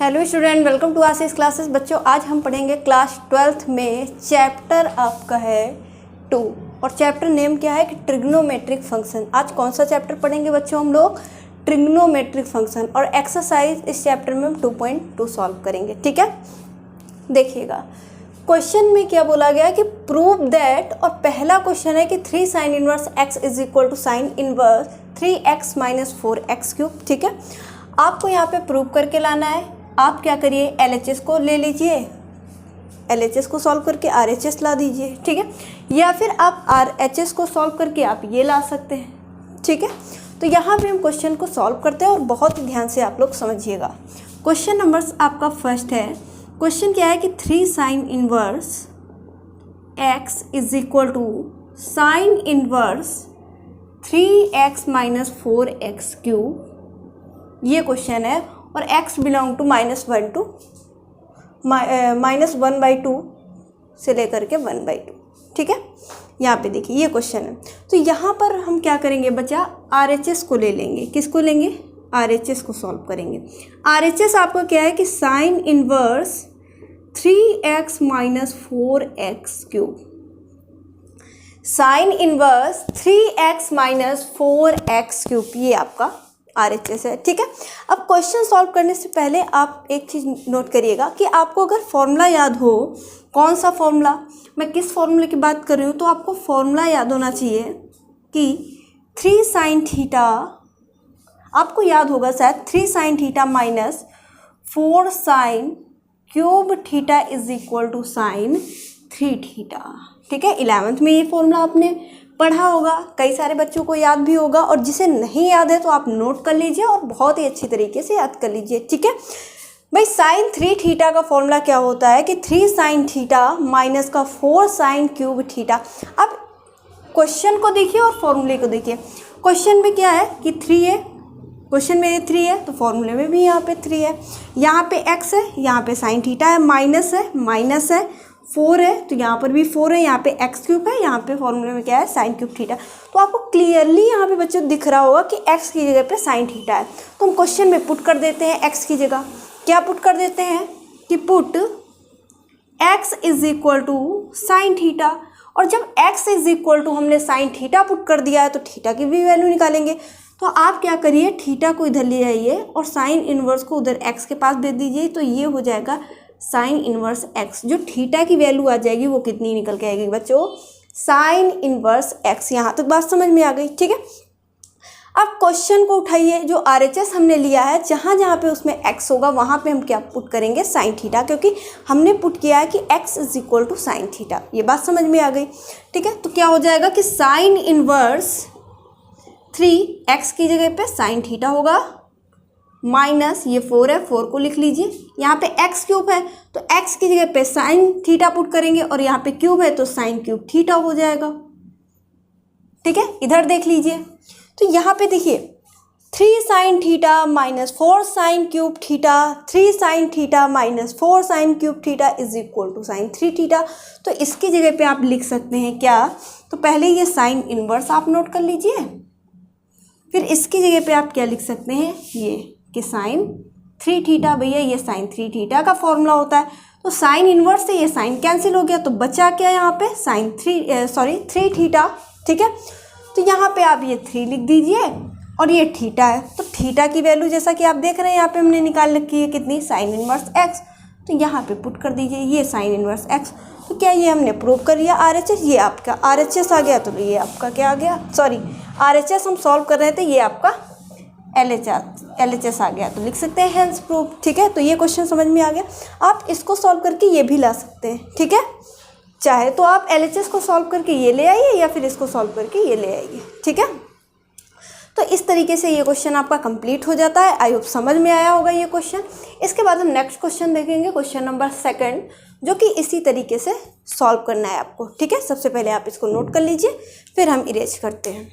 Hello student, welcome to Ashish classes. बच्चों, आज हम पढ़ेंगे क्लास 12th में चैप्टर आपका है 2 और चैप्टर नेम क्या है कि ट्रिग्नोमेट्रिक फंक्शन। आज कौन सा चैप्टर पढ़ेंगे बच्चों? हम लोग ट्रिग्नोमेट्रिक फंक्शन और एक्सरसाइज इस चैप्टर में हम 2.2 सॉल्व करेंगे। ठीक है, देखिएगा क्वेश्चन में क्या बोला गया है कि प्रूव दैट, और पहला क्वेश्चन है कि 3 sine inverse x is equal to sine inverse 3x minus 4x cube. ठीक है, आपको यहाँ पे प्रूव करके लाना है। आप क्या करिए, LHS को ले लीजिए, LHS को सॉल्व करके RHS ला दीजिए। ठीक है, या फिर आप RHS को सॉल्व करके आप ये ला सकते हैं। ठीक है, तो यहाँ पे हम क्वेश्चन को सॉल्व करते हैं और बहुत ही ध्यान से आप लोग समझिएगा। क्वेश्चन नंबर आपका फर्स्ट है। क्वेश्चन क्या है कि 3 sine inverse x is equal to sine inverse 3x minus 4x cube, ये क्वेश्चन है। और x बिलोंग टू -1 टू -1/2 से लेकर के 1/2। ठीक है, यहाँ पे देखिए ये क्वेश्चन है। तो यहाँ पर हम क्या करेंगे बच्चा, RHS को ले लेंगे। किसको लेंगे? RHS को सॉल्व करेंगे। RHS आपका क्या है कि sign inverse 3x minus 4x cube, sign inverse 3x minus 4x cube, ये आपका RHS है। ठीक है, अब क्वेश्चन सॉल्व करने से पहले आप एक चीज़ नोट करिएगा कि आपको अगर फॉर्मूला याद हो, कौन सा फॉर्मूला, मैं किस फॉर्मूले की बात कर रही हूँ, तो आपको फॉर्मूला याद होना चाहिए कि 3 साइन थीटा, आपको याद होगा शायद 3 sine theta minus 4 sine cube theta is equal to sine 3 theta. ठीक है, 11th में ये फॉर्मूला आपने पढ़ा होगा, कई सारे बच्चों को याद भी होगा, और जिसे नहीं याद है तो आप नोट कर लीजिए और बहुत ही अच्छी तरीके से याद कर लीजिए। ठीक है भाई, साइन 3 थीटा का फॉर्मूला क्या होता है कि 3 साइन थीटा माइनस का 4 साइन क्यूब थीटा। अब क्वेश्चन को देखिए और फॉर्मूले को देखिए। क्वेश्चन में क्या है कि 3 है, क्वेश्चन में 3 है तो फॉर्मूले में भी यहाँ पे 3 है। यहाँ पे x है, यहाँ पे साइन थीटा है, माइनस है 4 है, तो यहाँ पर भी 4 है, यहाँ पे x क्यूब है, यहाँ पे फॉर्मूले में क्या है, साइन क्यूब थीटा। तो आपको क्लियरली यहाँ पे बच्चों दिख रहा होगा कि x की जगह पे साइन थीटा है। तो हम क्वेश्चन में पुट कर देते हैं x की जगह। क्या पुट कर देते हैं कि put x is equal to sine theta, और जब x इज इक्वल टू हमने साइन थीटा पुट कर दिया है तो थीटा की भी वैल्यू निकालेंगे। तो आप क्या करिए, थीटा को इधर ले आइए और साइन इनवर्स को उधर x के पास भेज दीजिए, तो ये हो जाएगा साइन इनवर्स x। जो थीटा की वैल्यू आ जाएगी वो कितनी निकल के आएगी बच्चों, साइन इनवर्स x। यहाँ तक बात समझ में आ गई? ठीक है, अब क्वेश्चन को उठाइए, जो RHS हमने लिया है, जहाँ जहाँ पे उसमें x होगा वहाँ पे हम क्या पुट करेंगे, साइन थीटा, क्योंकि हमने पुट किया है कि x is equal to sine theta. ये बात समझ में आ गई? ठीक है, तो क्या हो जाएगा कि साइन इनवर्स 3x की जगह पे साइन थीटा होगा, माइनस ये 4 है, 4 को लिख लीजिए। यहाँ पे x क्यूब है तो x की जगह पे साइन थीटा पुट करेंगे, और यहाँ पे क्यूब है तो साइन क्यूब थीटा हो जाएगा। ठीक है, इधर देख लीजिए, तो यहाँ पे देखिए 3 sine theta minus 4 sine cube theta, 3 sine theta minus 4 sine cube theta is equal to sine 3 theta. तो इसकी जगह पे आप लिख सकते हैं क्या, तो पहले ये साइन इनवर्स आप नोट कर लीजिए, फिर इसकी जगह पे आप क्या लिख सकते हैं, ये कि साइन 3 थीटा। भैया ये साइन 3 थीटा का फॉर्मूला होता है, तो साइन इनवर्स से ये साइन कैंसिल हो गया, तो बचा क्या यहाँ पे, साइन 3 थीटा। ठीक है, तो यहाँ पे आप ये 3 लिख दीजिए और ये थीटा है, तो थीटा की वैल्यू जैसा कि आप देख रहे हैं यहाँ पे हमने निकाल रखी है कितनी, साइन इनवर्स x। तो यहाँ पे पुट कर दीजिए ये साइन इनवर्स x। तो क्या ये हमने प्रूव कर लिया RHS, ये आपका RHS आ गया, तो ये आपका क्या आ गया, सॉरी RHS हम सॉल्व कर रहे थे, ये आपका LHS आ गया, तो लिख सकते हैं हेंस प्रूफ। ठीक है, तो ये क्वेश्चन समझ में आ गया। आप इसको सॉल्व करके ये भी ला सकते हैं। ठीक है, चाहे तो आप LHS को सॉल्व करके ये ले आइए या फिर इसको सॉल्व करके ये ले आइए। ठीक है, तो इस तरीके से ये क्वेश्चन आपका कंप्लीट हो जाता है। आई होप समझ में आया होगा ये क्वेश्चन। इसके बाद हम नेक्स्ट क्वेश्चन देखेंगे, क्वेश्चन नंबर 2, जो कि इसी तरीके से सॉल्व करना है आपको। ठीक है, सबसे पहले आप इसको नोट कर लीजिए, फिर हम इरेज करते हैं।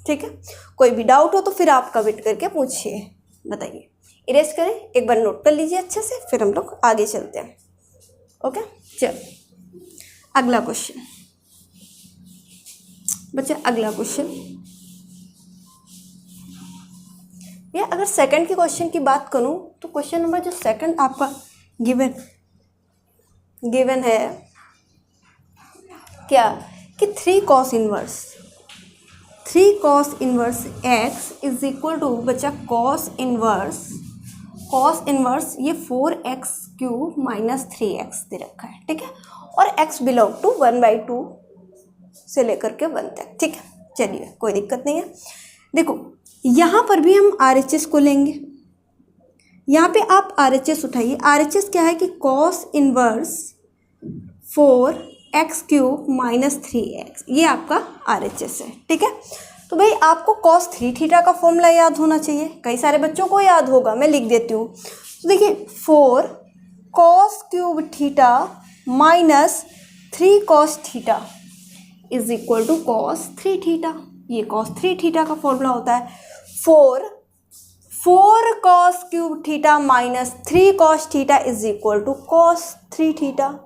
ठीक है, कोई भी डाउट हो तो फिर आप कमेंट करके पूछिए, बताइए। इरेज करें, एक बार नोट कर लीजिए अच्छे से, फिर हम लोग आगे चलते हैं। ओके, चलो अगला क्वेश्चन बच्चा, अगला क्वेश्चन ये अगर सेकंड के क्वेश्चन की बात करूं तो क्वेश्चन नंबर जो सेकंड आपका गिवन है क्या कि 3 cos inverse x is equal to बच्चा cos इनवर्स ये 4x³ माइनस 3x दे रखा है, ठीक है, और x बिलोंग टू 1/2 से लेकर के 1 तक, ठीक है। चलिए कोई दिक्कत नहीं है। देखो यहाँ पर भी हम RHS को लेंगे, यहाँ पे आप RHS उठाइए। RHS क्या है कि cos inverse 4x³ minus 3x, ये आपका RHS है, ठीक है। तो भाई आपको cos 3θ का फॉर्मूला याद होना चाहिए, कई सारे बच्चों को याद होगा, मैं लिख देती हूँ। तो देखिए 4 cos³ θ minus 3 cos θ is equal to cos 3θ, ये cos 3θ का फॉर्मूला होता है। 4 cos³ θ minus 3 cos θ is equal to cos 3θ।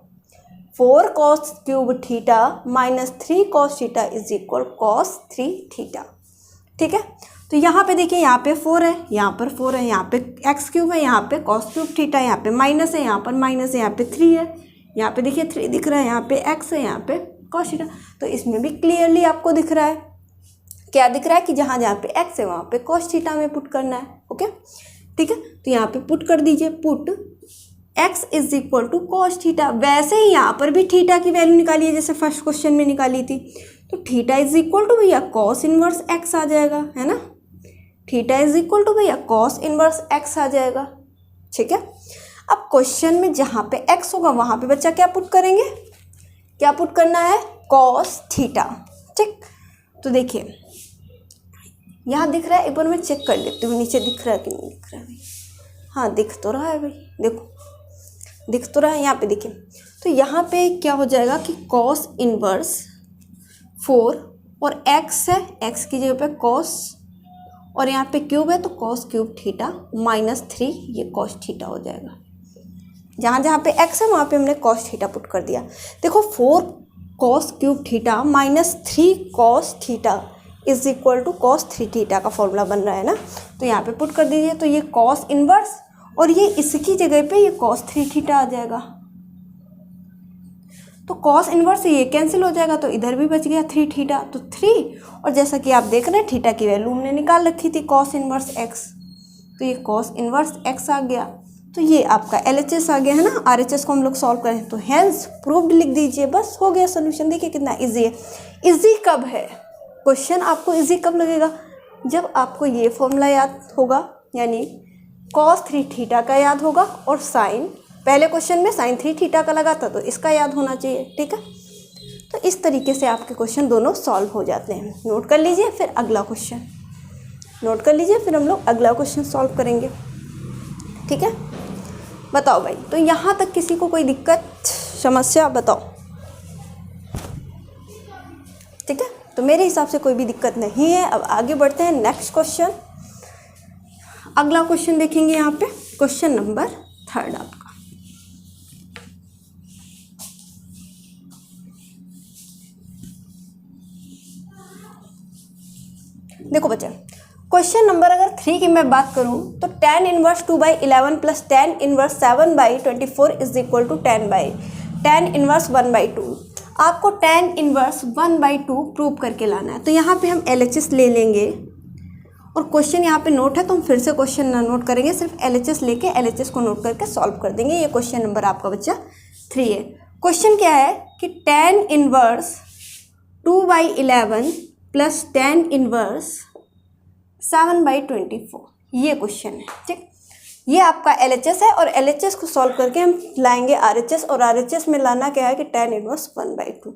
4 cos³ θ minus 3 cos θ is equal cos 3θ, ठीक है। तो यहाँ पे देखिए, यहाँ पे 4 है, यहाँ पर 4 है, यहाँ पे x³ है, यहाँ पे cos³ θ, यहाँ पे माइनस है, यहाँ पर माइनस है, यहाँ पे 3 है, यहाँ पे देखिए 3 दिख रहा है, यहाँ पे x है, यहाँ पे cos θ। तो इसमें भी क्लियरली आपको दिख रहा है, क्या दिख रहा है कि जहाँ जहाँ पे x है वहाँ पे cos θ में पुट करना है, ओके, ठीक है। तो यहाँ पे पुट कर दीजिए, put x is equal to cos θ। वैसे ही यहाँ पर भी थीटा की वैल्यू निकालिए जैसे फर्स्ट क्वेश्चन में निकाली थी, तो थीटा इज इक्वल टू भैया cos इनवर्स x आ जाएगा, है ना। थीटा इज इक्वल टू भैया cos इनवर्स x आ जाएगा, ठीक है। अब क्वेश्चन में जहाँ पे x होगा वहाँ पे बच्चा क्या पुट करेंगे, क्या पुट करना है, cos θ, ठीक। तो देखिए यहाँ दिख रहा है, एक बार मैं चेक कर लेती हूँ नीचे दिख रहा है कि नहीं दिख रहा है भाई। हाँ दिख तो रहा है भाई, देखो दिख तो रहा है, यहाँ पे देखिए। तो यहाँ पे क्या हो जाएगा कि cos इनवर्स 4 और x है, x की जगह पे cos और यहाँ पे क्यूब है तो cos³ θ माइनस 3 ये cos θ हो जाएगा। जहाँ जहाँ पे x है वहाँ पे हमने cos θ पुट कर दिया। देखो 4 cos³ θ minus 3 cos θ is equal to cos 3θ का फॉर्मूला बन रहा है ना। तो यहाँ पे पुट कर दीजिए, तो ये cos इनवर्स और ये इसकी जगह पे ये cos 3θ आ जाएगा। तो cos इनवर्स ये कैंसिल हो जाएगा, तो इधर भी बच गया 3θ, तो 3 और जैसा कि आप देख रहे हैं थीटा की वैल्यू हमने निकाल रखी थी cos इनवर्स x, तो ये cos इनवर्स x आ गया। तो ये आपका LHS आ गया है ना। RHS को हम लोग सॉल्व करें तो हेंस प्रूव्ड लिख दीजिए, बस हो गया सोल्यूशन। देखिए कितना ईजी है। ईजी कब है क्वेश्चन, आपको ईजी कब लगेगा, जब आपको ये फॉर्मूला याद होगा, यानी cos 3θ का याद होगा और साइन, पहले क्वेश्चन में sin 3θ का लगा था तो इसका याद होना चाहिए, ठीक है। तो इस तरीके से आपके क्वेश्चन दोनों सॉल्व हो जाते हैं। नोट कर लीजिए, फिर अगला क्वेश्चन नोट कर लीजिए, फिर हम लोग अगला क्वेश्चन सॉल्व करेंगे, ठीक है। बताओ भाई, तो यहाँ तक किसी को कोई दिक्कत समस्या बताओ, ठीक है। तो मेरे हिसाब से कोई भी दिक्कत नहीं है। अब आगे बढ़ते हैं नेक्स्ट क्वेश्चन। अगला क्वेश्चन देखेंगे यहाँ पे, क्वेश्चन नंबर 3 आपका। देखो बच्चा, क्वेश्चन नंबर अगर 3 की मैं बात करूँ तो tan inverse 2/11 plus tan inverse 7/24 is equal to tan inverse 1/2। आपको tan इनवर्स 1/2 प्रूव करके लाना है। तो यहाँ पे हम LHS ले लेंगे और क्वेश्चन यहाँ पे नोट है तो हम फिर से क्वेश्चन ना नोट करेंगे, सिर्फ LHS लेके LHS को नोट करके सॉल्व कर देंगे। ये क्वेश्चन नंबर आपका बच्चा 3 है। क्वेश्चन क्या है कि tan inverse 2/11 plus tan inverse 7/24, ये क्वेश्चन है, ठीक। ये आपका LHS है और LHS को सॉल्व करके हम लाएंगे RHS, और RHS में लाना क्या है कि tan इनवर्स 1/2।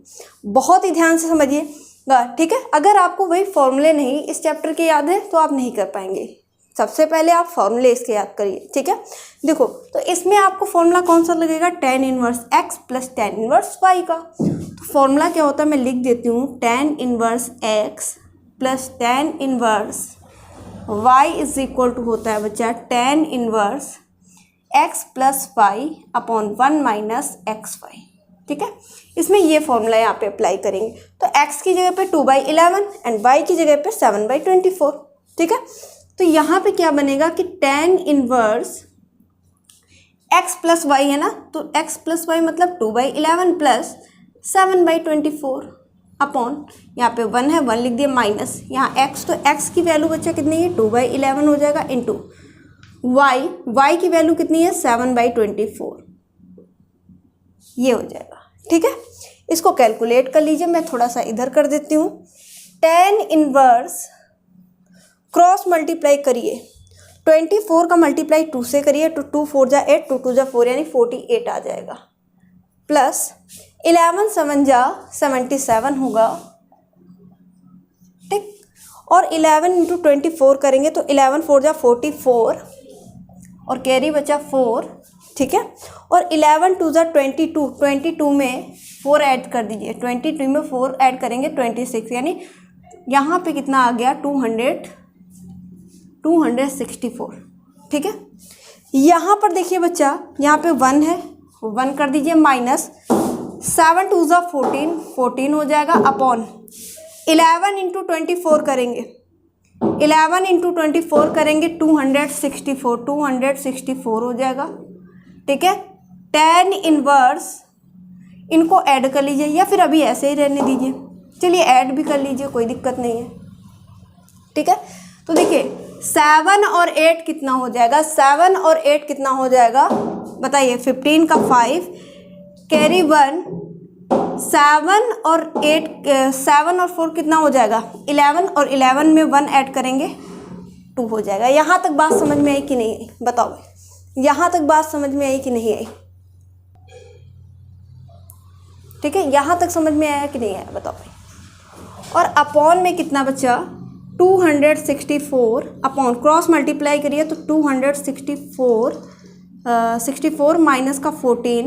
बहुत ही ध्यान से समझिएगा, ठीक है। अगर आपको वही फॉर्मूले नहीं इस चैप्टर के याद है तो आप नहीं कर पाएंगे। सबसे पहले आप फॉर्मूले इसके याद करिए, ठीक है। देखो तो इसमें आपको फॉर्मूला कौन सा लगेगा, tan inverse x plus tan inverse y का। तो फॉर्मूला क्या होता है मैं लिख देती हूँ, tan inverse x plus tan inverse y is equal to होता है बच्चा tan inverse x plus Y upon 1 minus XY, ठीक है। इसमें ये फॉर्मूला यहाँ पे अप्लाई करेंगे। तो x की जगह पे 2/11 एंड y की जगह पे 7/24, ठीक है। तो यहाँ पे क्या बनेगा कि tan inverse x plus Y है ना, तो x प्लस वाई मतलब 2/11 प्लस 7/24 अपॉन, यहाँ पे 1 है, 1 लिख दिया, माइनस यहाँ x, तो x की वैल्यू बच्चा कितनी है 2/11 हो जाएगा, इंटू y की वैल्यू कितनी है 7/24, ये हो जाएगा। ठीक है, इसको कैलकुलेट कर लीजिए, मैं थोड़ा सा इधर कर देती हूँ। tan इनवर्स क्रॉस मल्टीप्लाई करिए, 24 का मल्टीप्लाई 2 से करिए, तो 2 4 जा 8, 2 2 जा 4 यानी 48 आ जाएगा, प्लस 11 7 जा 77 होगा। ठीक, और 11 इंटू 24 करेंगे तो 11 4 जा 44 और कैरी बचा 4। ठीक है, और 11 2 जा 22, 22 में 4 ऐड कर दीजिए, 22 में 4 ऐड करेंगे 26, यानी यहाँ पे कितना आ गया 264। ठीक है, यहाँ पर देखिए बच्चा, यहाँ पे 1 है, 1 कर दीजिए, माइनस 7 2 जा 14, 14 हो जाएगा, अपॉन 11 इंटू 24 करेंगे, 11 इंटू 24 करेंगे 264, 264 हो जाएगा। ठीक है, tan इनवर्स, इनको ऐड कर लीजिए या फिर अभी ऐसे ही रहने दीजिए, चलिए ऐड भी कर लीजिए, कोई दिक्कत नहीं है। ठीक है, तो देखिए 7 और 8 कितना हो जाएगा, 7 और 8 कितना हो जाएगा बताइए, 15 का 5 कैरी 1, 7 और 8, 7 और 4 कितना हो जाएगा 11, और 11 में 1 ऐड करेंगे 2 हो जाएगा। यहाँ तक बात समझ में आई कि नहीं आई बताओ भाई, यहाँ तक बात समझ में आई कि नहीं आई? ठीक है, यहाँ तक समझ में आया कि नहीं आया बताओ भाई। और अपॉन में कितना बचा 264, अपॉन क्रॉस मल्टीप्लाई करिए तो 264, 64 माइनस का 14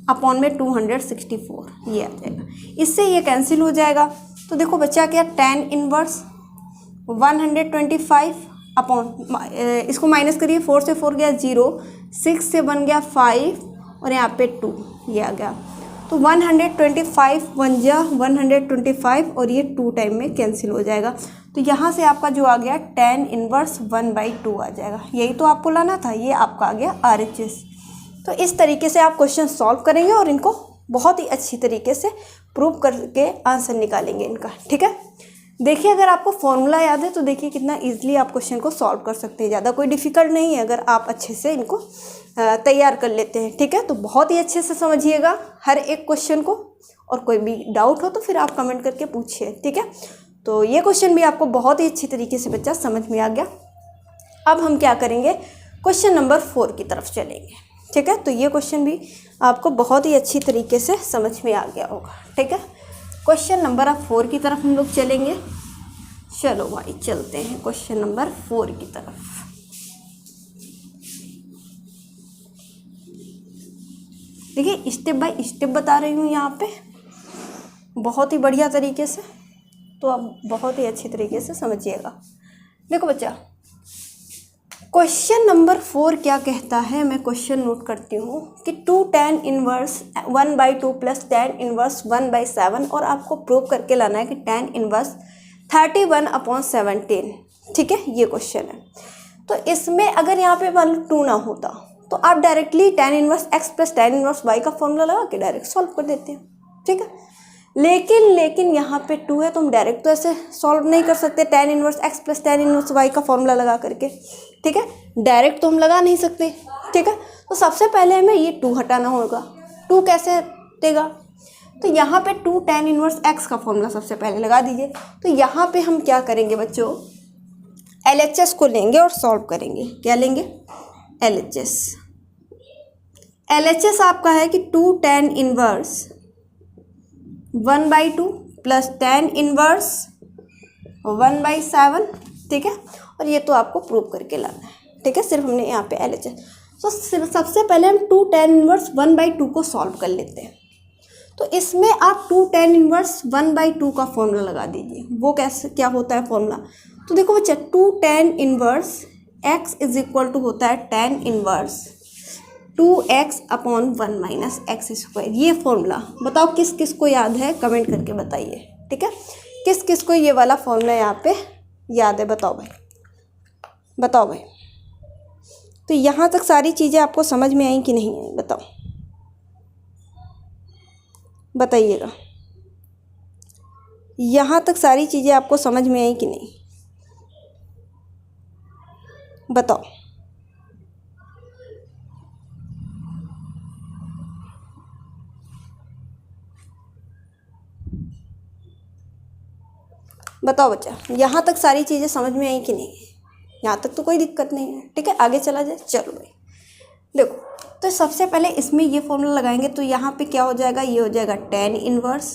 अपॉन में 264, ये आ जाएगा, इससे ये कैंसिल हो जाएगा। तो देखो बच्चा क्या, tan इनवर्स 125 अपॉन, इसको माइनस करिए, 4 से 4 गया 0, 6 से 1 गया 5 और यहाँ पे 2, ये आ गया। तो 125 1 जा 125 और ये 2 टाइम में कैंसिल हो जाएगा। तो यहाँ से आपका जो आ गया tan इनवर्स 1/2 आ जाएगा, यही तो आपको लाना था, ये आपका आ गया RHS। तो इस तरीके से आप क्वेश्चन सॉल्व करेंगे और इनको बहुत ही अच्छी तरीके से प्रूव करके आंसर निकालेंगे इनका। ठीक है, देखिए अगर आपको फॉर्मूला याद है तो देखिए कितना इजीली आप क्वेश्चन को सॉल्व कर सकते हैं, ज़्यादा कोई डिफ़िकल्ट नहीं है अगर आप अच्छे से इनको तैयार कर लेते हैं। ठीक है, तो बहुत ही अच्छे से समझिएगा हर एक क्वेश्चन को, और कोई भी डाउट हो तो फिर आप कमेंट करके पूछिए। ठीक है, तो ये क्वेश्चन भी आपको बहुत ही अच्छी तरीके से बच्चा समझ में आ गया। अब हम क्या करेंगे, क्वेश्चन नंबर 4 की तरफ चलेंगे। ठीक है, तो ये क्वेश्चन भी आपको बहुत ही अच्छी तरीके से समझ में आ गया होगा। ठीक है, क्वेश्चन नंबर 4 की तरफ हम लोग चलेंगे। चलो भाई चलते हैं क्वेश्चन नंबर 4 की तरफ। देखिए स्टेप बाय स्टेप बता रही हूँ यहाँ पे बहुत ही बढ़िया तरीके से, तो आप बहुत ही अच्छी तरीके से समझिएगा। देखो बच्चा, क्वेश्चन नंबर 4 क्या कहता है, मैं क्वेश्चन नोट करती हूँ कि 2 tan inverse 1/2 plus tan inverse 1/7, और आपको प्रूव करके लाना है कि tan इनवर्स 31/17। ठीक है, ये क्वेश्चन है। तो इसमें अगर यहाँ पे मान लो 2 ना होता तो आप directly tan inverse x plus tan inverse y का फॉर्मूला लगा के डायरेक्ट सॉल्व कर देते हैं। ठीक है, लेकिन यहाँ पे 2 है तो हम डायरेक्ट तो ऐसे सॉल्व नहीं कर सकते tan inverse x plus tan inverse y का फॉर्मूला लगा करके। ठीक है, डायरेक्ट तो हम लगा नहीं सकते। ठीक है, तो सबसे पहले हमें ये 2 हटाना होगा। 2 कैसे हटेगा, तो यहाँ पे 2 tan इनवर्स x का फॉर्मूला सबसे पहले लगा दीजिए। तो यहाँ पे हम क्या करेंगे बच्चों, LHS को लेंगे और सॉल्व करेंगे। क्या लेंगे, LHS। LHS आपका है कि 2 tan inverse 1/2 plus tan inverse 1/7। ठीक है, और ये तो आपको प्रूव करके लाना है। ठीक है, सिर्फ हमने यहाँ पे LHS। तो सबसे पहले हम 2 tan इनवर्स 1/2 को सॉल्व कर लेते हैं। तो इसमें आप 2 tan इनवर्स 1/2 का फॉर्मूला लगा दीजिए। वो कैसे, क्या होता है फॉर्मूला, तो देखो बच्चा 2 tan inverse x is equal to होता है tan inverse 2x upon 1 minus X square. ये फॉर्मूला बताओ किस किस को याद है, कमेंट करके बताइए। ठीक है, किस किस को ये वाला फॉर्मूला यहाँ पे याद है बताओ भाई। बताओ भाई। तो यहाँ तक सारी चीज़ें आपको समझ में आई कि नहीं आई, बताओ, बताइएगा। यहाँ तक सारी चीज़ें आपको समझ में आई कि नहीं, बताओ। बताओ बच्चा, यहाँ तक सारी चीज़ें समझ में आई कि नहीं? यहाँ तक तो कोई दिक्कत नहीं है, ठीक है। आगे चला जाए, चलो भाई देखो। तो सबसे पहले इसमें ये फॉर्मूला लगाएंगे, तो यहाँ पे क्या हो जाएगा, ये हो जाएगा tan इनवर्स,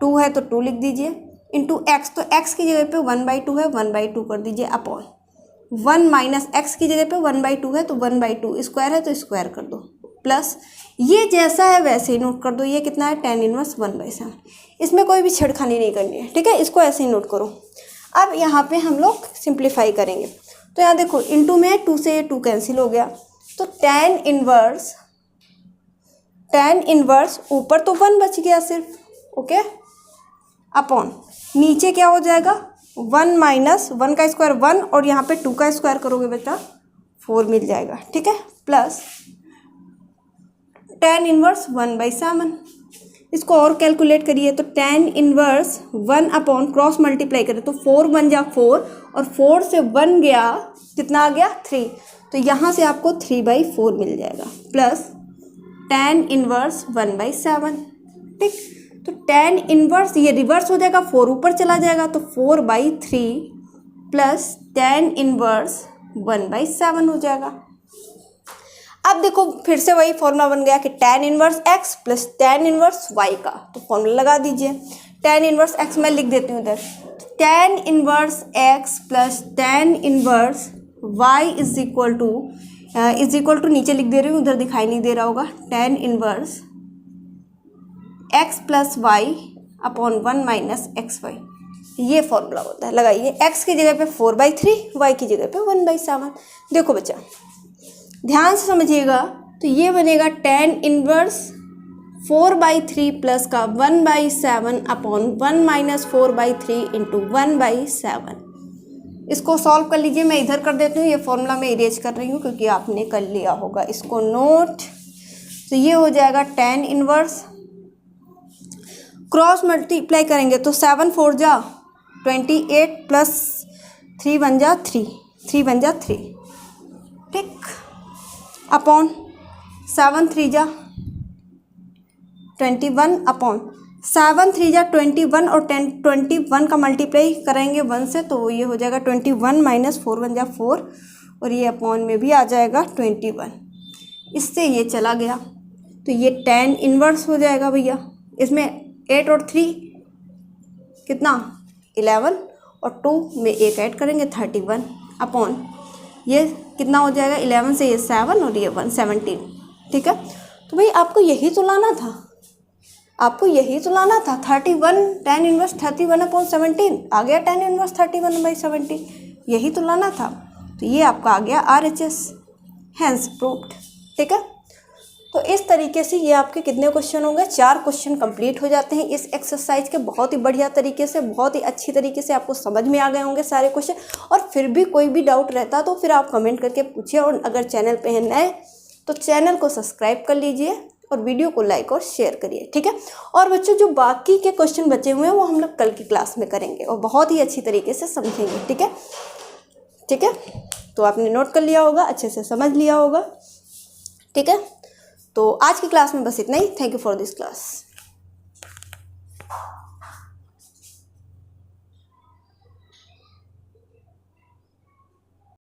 2 है तो 2 लिख दीजिए, इंटू एक्स, तो x की जगह पे 1/2 है, 1/2 कर दीजिए, अपॉन 1 माइनस एक्स की जगह पे 1/2 है तो 1/2, स्क्वायर है तो स्क्वायर कर दो, प्लस ये जैसा है वैसे ही नोट कर दो, ये कितना है tan इनवर्स 1/7। इसमें कोई भी छेड़खानी नहीं करनी है, ठीक है, इसको ऐसे ही नोट करो। अब यहाँ पे हम लोग सिंप्लीफाई करेंगे, तो यहाँ देखो इंटू में 2 से ये 2 कैंसिल हो गया, तो tan इनवर्स ऊपर तो 1 बच गया सिर्फ, ओके, अपॉन नीचे क्या हो जाएगा 1 माइनस 1 का स्क्वायर 1, और यहाँ पे 2 का स्क्वायर करोगे बेटा 4 मिल जाएगा, ठीक है, प्लस tan इनवर्स 1/7। इसको और कैलकुलेट करिए, तो tan inverse 1 upon cross multiply करें तो 4 1 जा 4, और 4 से 1 गया, कितना आ गया 3, तो यहाँ से आपको 3/4 मिल जाएगा, प्लस tan इनवर्स 1/7, ठीक। तो tan इनवर्स ये रिवर्स हो जाएगा, 4 ऊपर चला जाएगा तो 4/3 प्लस tan इनवर्स 1/7 हो जाएगा। अब देखो फिर से वही फॉर्मूला बन गया कि tan inverse x plus tan inverse y का, तो फॉर्मूला लगा दीजिए। tan इनवर्स x मैं लिख देती हूँ इधर, tan inverse x plus tan inverse y is equal to नीचे लिख दे रही हूँ, उधर दिखाई नहीं दे रहा होगा, tan inverse x plus y upon 1 minus XY, ये फॉर्मूला होता है। लगाइए, x की जगह पे 4/3, y की जगह पे 1/7। देखो बच्चा ध्यान से समझिएगा, तो ये बनेगा tan इनवर्स 4/3 प्लस का 1/7 अपॉन 1 माइनस 4/3 इंटू 1/7। इसको सॉल्व कर लीजिए, मैं इधर कर देती हूँ, ये फॉर्मूला मैं इरेज कर रही हूँ क्योंकि आपने कर लिया होगा इसको नोट। तो ये हो जाएगा tan इनवर्स, क्रॉस मल्टीप्लाई करेंगे तो 7 4 जा 28 प्लस 3 1 जा 3, 3 1 जा 3, ठीक, अपॉन 7 3 जा 21 अपॉन 7 3 जा 21, और 21 का मल्टीप्लाई करेंगे 1 से तो ये हो जाएगा 21 माइनस 4 1 जा 4, और ये अपॉन में भी आ जाएगा 21, इससे ये चला गया, तो ये tan इनवर्स हो जाएगा भैया। इसमें 8 और 3 कितना 11, और 2 में 1 ऐड करेंगे 31 अपॉन ये कितना हो जाएगा 11 से ये 7 और ये 1 17, ठीक है। तो भाई आपको यही तो लाना था, आपको यही तो लाना था 31 tan इनवर्स 31 अपॉन 17 आ गया, tan इनवर्स 31/17 यही तो लाना था, तो ये आपका आ गया RHS, हैंस प्रूव्ड, ठीक है। तो इस तरीके से ये आपके कितने क्वेश्चन होंगे, 4 क्वेश्चन कंप्लीट हो जाते हैं इस एक्सरसाइज के, बहुत ही बढ़िया तरीके से, बहुत ही अच्छी तरीके से आपको समझ में आ गए होंगे सारे क्वेश्चन। और फिर भी कोई भी डाउट रहता तो फिर आप कमेंट करके पूछिए, और अगर चैनल पे है नए तो चैनल को सब्सक्राइब कर लीजिए और वीडियो को लाइक और शेयर करिए, ठीक है। और बच्चों जो बाकी के क्वेश्चन बचे हुए हैं वो हम लोग कल की क्लास में करेंगे और बहुत ही अच्छी तरीके से समझेंगे, ठीक है, ठीक है। तो आपने नोट कर लिया होगा, अच्छे से समझ लिया होगा, ठीक है। तो आज की क्लास में बस इतना ही। Thank you for this class.